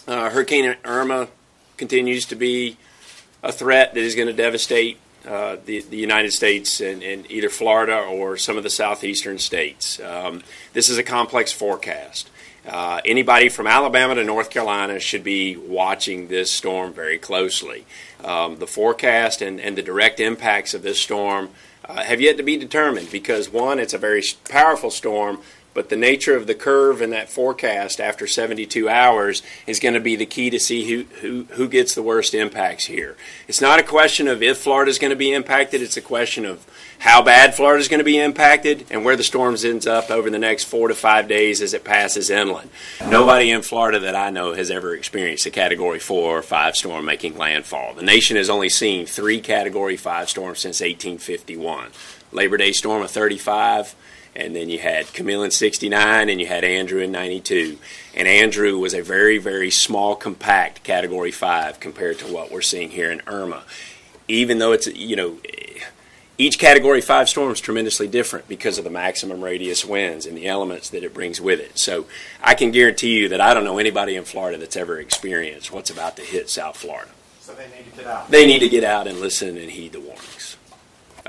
Hurricane Irma continues to be a threat that is going to devastate the United States and either Florida or some of the southeastern states. This is a complex forecast. Anybody from Alabama to North Carolina should be watching this storm very closely. The forecast and the direct impacts of this storm have yet to be determined because, one, it's a very powerful storm, but the nature of the curve in that forecast after 72 hours is going to be the key to see who gets the worst impacts here. It's not a question of if Florida is going to be impacted. It's a question of how bad Florida is going to be impacted and where the storm ends up over the next 4 to 5 days as it passes inland. Nobody in Florida that I know has ever experienced a Category 4 or 5 storm making landfall. The nation has only seen 3 Category 5 storms since 1851. Labor Day storm of 35. And then you had Camille in 69, and you had Andrew in 92. And Andrew was a very, very small, compact Category 5 compared to what we're seeing here in Irma. Even though it's, each Category 5 storm is tremendously different because of the maximum radius winds and the elements that it brings with it. So I can guarantee you that I don't know anybody in Florida that's ever experienced what's about to hit South Florida. So they need to get out. They need to get out and listen and heed the warnings.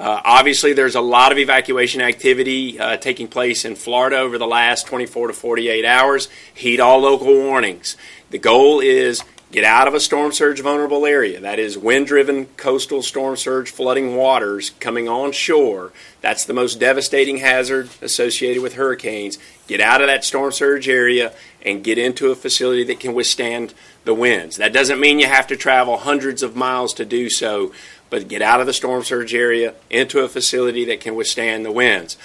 Obviously, there's a lot of evacuation activity taking place in Florida over the last 24 to 48 hours. Heed all local warnings. The goal is get out of a storm surge vulnerable area. That is wind-driven coastal storm surge flooding waters coming on shore. That's the most devastating hazard associated with hurricanes. Get out of that storm surge area and get into a facility that can withstand the winds. That doesn't mean you have to travel hundreds of miles to do so, but get out of the storm surge area into a facility that can withstand the winds.